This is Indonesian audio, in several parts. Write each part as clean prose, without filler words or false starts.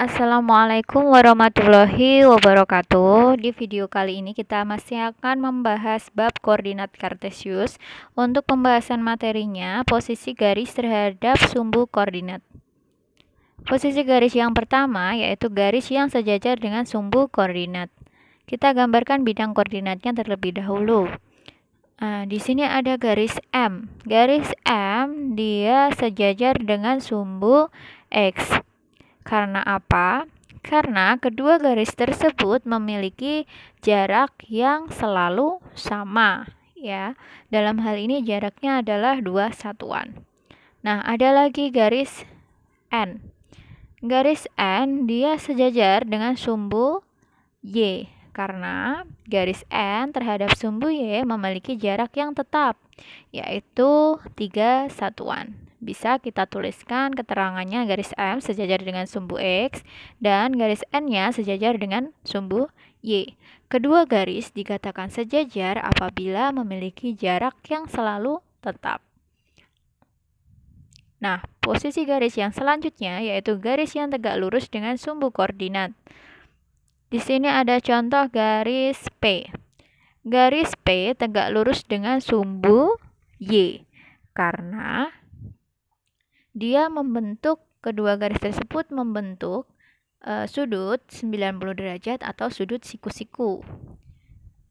Assalamualaikum warahmatullahi wabarakatuh. Di video kali ini kita masih akan membahas bab koordinat kartesius. Untuk pembahasan materinya, posisi garis terhadap sumbu koordinat. Posisi garis yang pertama yaitu garis yang sejajar dengan sumbu koordinat. Kita gambarkan bidang koordinatnya terlebih dahulu. Di sini ada garis M. Garis M dia sejajar dengan sumbu X. Karena apa? Karena kedua garis tersebut memiliki jarak yang selalu sama, ya. Dalam hal ini jaraknya adalah 2 satuan. Nah, ada lagi garis N. Garis N dia sejajar dengan sumbu Y. Karena garis N terhadap sumbu Y memiliki jarak yang tetap, yaitu 3 satuan. Bisa kita tuliskan keterangannya garis M sejajar dengan sumbu X dan garis N-nya sejajar dengan sumbu Y. Kedua garis dikatakan sejajar apabila memiliki jarak yang selalu tetap. Nah, posisi garis yang selanjutnya yaitu garis yang tegak lurus dengan sumbu koordinat. Di sini ada contoh garis P. Garis P tegak lurus dengan sumbu Y karena dia membentuk, kedua garis tersebut membentuk sudut 90 derajat atau sudut siku-siku.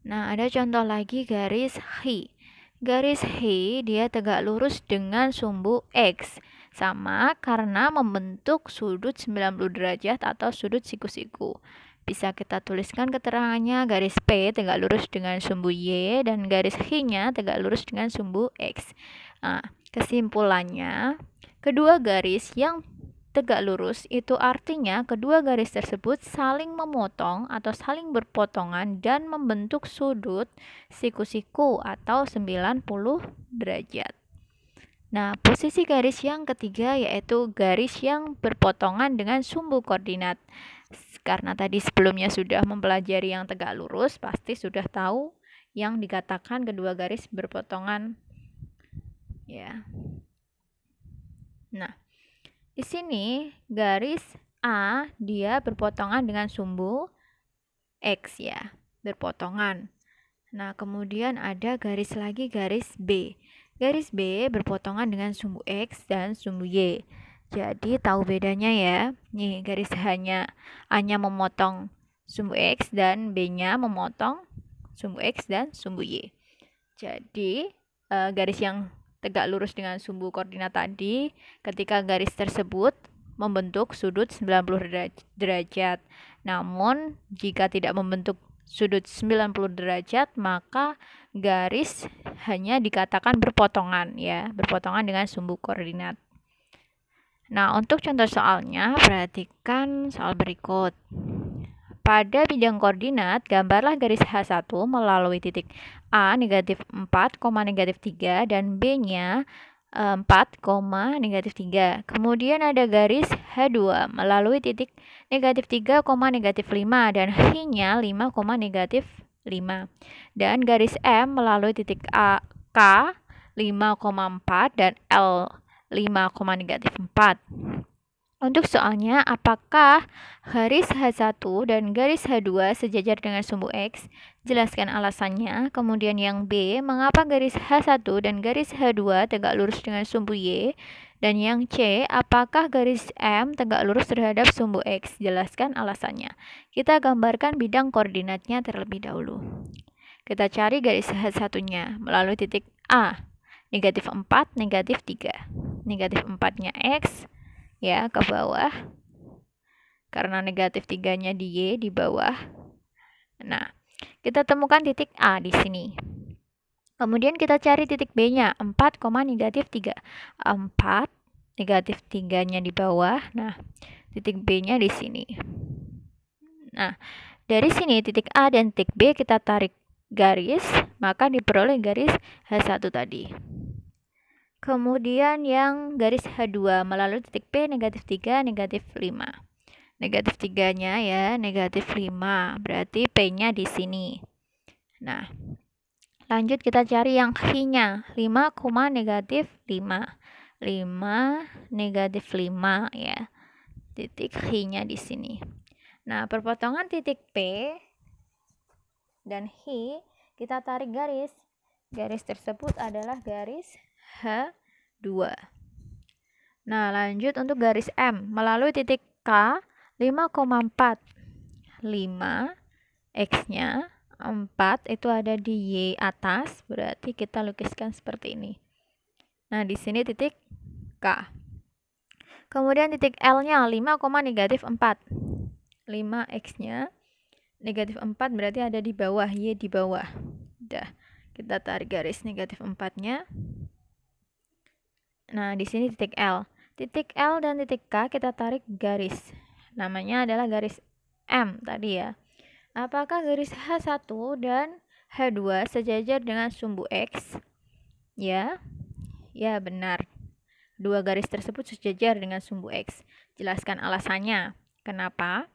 Nah, ada contoh lagi garis H. Garis H dia tegak lurus dengan sumbu X. Sama karena membentuk sudut 90 derajat atau sudut siku-siku. Bisa kita tuliskan keterangannya garis P tegak lurus dengan sumbu Y dan garis H-nya tegak lurus dengan sumbu X. Nah, kesimpulannya, kedua garis yang tegak lurus itu artinya kedua garis tersebut saling memotong atau saling berpotongan dan membentuk sudut siku-siku atau 90 derajat. Nah, posisi garis yang ketiga yaitu garis yang berpotongan dengan sumbu koordinat. Karena tadi sebelumnya sudah mempelajari yang tegak lurus, pasti sudah tahu yang dikatakan kedua garis berpotongan. Ya. Nah, di sini garis A dia berpotongan dengan sumbu X ya, berpotongan. Nah, kemudian ada garis lagi garis B. Garis B berpotongan dengan sumbu X dan sumbu Y. Jadi tahu bedanya ya. Nih, garis A-nya memotong sumbu X dan B-nya memotong sumbu X dan sumbu Y. Jadi, garis yang tegak lurus dengan sumbu koordinat tadi, ketika garis tersebut membentuk sudut 90 derajat. Namun, jika tidak membentuk sudut 90 derajat, maka garis hanya dikatakan berpotongan ya, berpotongan dengan sumbu koordinat. Nah, untuk contoh soalnya, perhatikan soal berikut. Pada bidang koordinat, gambarlah garis H1 melalui titik A negatif 4, negatif 3 dan B-nya 4, negatif 3. Kemudian ada garis H2 melalui titik negatif 3, negatif 5 dan H-nya 5, negatif 5. Dan garis M melalui titik A, K 5,4 dan L 5, negatif 4. Untuk soalnya, apakah garis H1 dan garis H2 sejajar dengan sumbu X? Jelaskan alasannya. Kemudian yang B, mengapa garis H1 dan garis H2 tegak lurus dengan sumbu Y? Dan yang C, apakah garis M tegak lurus terhadap sumbu X? Jelaskan alasannya. Kita gambarkan bidang koordinatnya terlebih dahulu. Kita cari garis H1-nya melalui titik A, negatif 4, negatif 3. Negatif 4-nya X, ya, ke bawah. Karena negatif 3-nya di Y di bawah. Nah, kita temukan titik A di sini. Kemudian kita cari titik B-nya, 4, negatif 3. 4, negatif 3-nya di bawah. Nah, titik B-nya di sini. Nah, dari sini titik A dan titik B kita tarik garis, maka diperoleh garis H1 tadi. Kemudian yang garis H2 melalui titik P negatif 3, negatif 5. Negatif 3-nya ya, negatif 5. Berarti P-nya di sini. Nah, lanjut kita cari yang H-nya. 5, negatif 5. 5, negatif 5 ya. titik H-nya di sini. Nah, perpotongan titik P dan H kita tarik garis. Garis tersebut adalah garis H2. Nah, lanjut untuk garis M melalui titik K 5,4. 5 X-nya 4 itu ada di Y atas, berarti kita lukiskan seperti ini. Nah, di sini titik K. Kemudian titik L-nya 5, negatif 4. 5 X-nya negatif 4 berarti ada di bawah, Y di bawah. Udah, kita tarik garis negatif 4-nya. Nah, di sini titik L. Titik L dan titik K kita tarik garis. Namanya adalah garis M tadi ya. Apakah garis H1 dan H2 sejajar dengan sumbu X? Ya. Ya, benar. Dua garis tersebut sejajar dengan sumbu X. Jelaskan alasannya. Kenapa?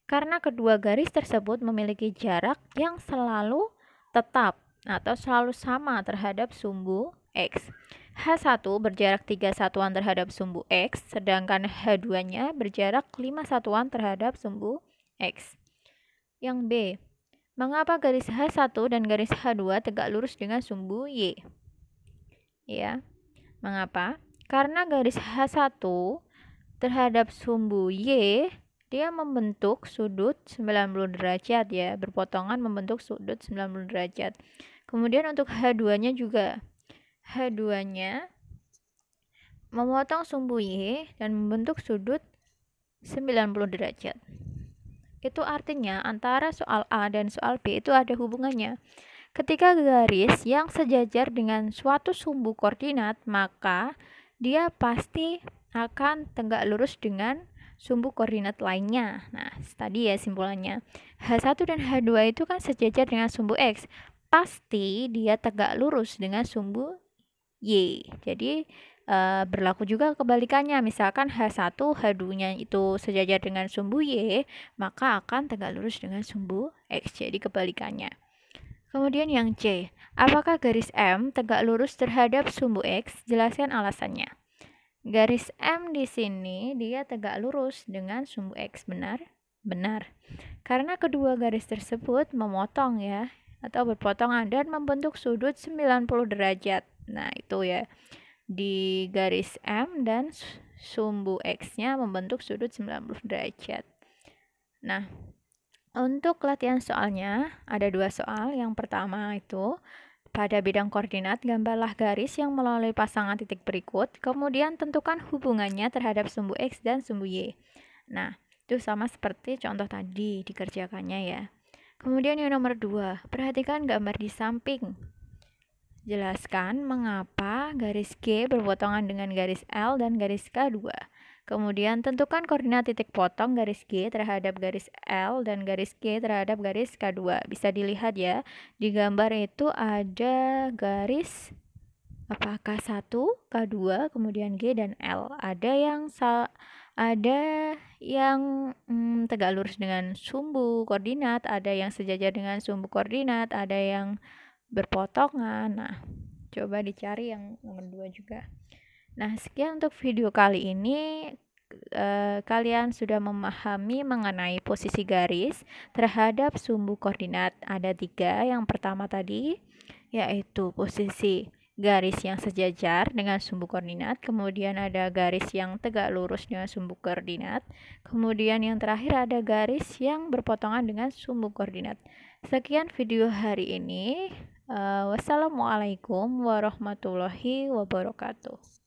Karena kedua garis tersebut memiliki jarak yang selalu tetap atau selalu sama terhadap sumbu X. H1 berjarak 3 satuan terhadap sumbu X, sedangkan H2-nya berjarak 5 satuan terhadap sumbu X. Yang B, mengapa garis H1 dan garis H2 tegak lurus dengan sumbu Y? Ya, mengapa? Karena garis H1 terhadap sumbu Y dia membentuk sudut 90 derajat ya, berpotongan membentuk sudut 90 derajat. Kemudian untuk H2-nya juga. H2-nya memotong sumbu Y dan membentuk sudut 90 derajat. Itu artinya antara soal A dan soal B itu ada hubungannya. Ketika garis yang sejajar dengan suatu sumbu koordinat, maka dia pasti akan tegak lurus dengan sumbu koordinat lainnya. Nah, tadi ya simpulannya. H1 dan H2 itu kan sejajar dengan sumbu X. Pasti dia tegak lurus dengan sumbu Y. Jadi, berlaku juga kebalikannya. Misalkan H1, H2-nya itu sejajar dengan sumbu Y, maka akan tegak lurus dengan sumbu X. Jadi, kebalikannya. Kemudian yang C. Apakah garis M tegak lurus terhadap sumbu X? Jelaskan alasannya. Garis M di sini dia tegak lurus dengan sumbu X, benar? Benar. Karena kedua garis tersebut memotong ya, atau berpotongan dan membentuk sudut 90 derajat. Nah, itu ya. Di garis M dan sumbu X-nya membentuk sudut 90 derajat. Nah, untuk latihan soalnya ada 2 soal. Yang pertama itu pada bidang koordinat, gambarlah garis yang melalui pasangan titik berikut, kemudian tentukan hubungannya terhadap sumbu X dan sumbu Y. Nah, itu sama seperti contoh tadi dikerjakannya ya. Kemudian yang nomor 2, perhatikan gambar di samping. Jelaskan mengapa garis G berpotongan dengan garis L dan garis K2. Kemudian tentukan koordinat titik potong garis G terhadap garis L dan garis G terhadap garis K2. Bisa dilihat ya, di gambar itu ada garis apakah K1, K2, kemudian G dan L. Ada yang tegak lurus dengan sumbu koordinat, ada yang sejajar dengan sumbu koordinat, ada yang berpotongan. Nah, coba dicari yang nomor 2 juga. Nah, sekian untuk video kali ini. Kalian sudah memahami mengenai posisi garis terhadap sumbu koordinat. Ada 3. Yang pertama tadi yaitu posisi garis yang sejajar dengan sumbu koordinat, kemudian ada garis yang tegak lurus dengan sumbu koordinat, kemudian yang terakhir ada garis yang berpotongan dengan sumbu koordinat. Sekian video hari ini. Wassalamualaikum warahmatullahi wabarakatuh.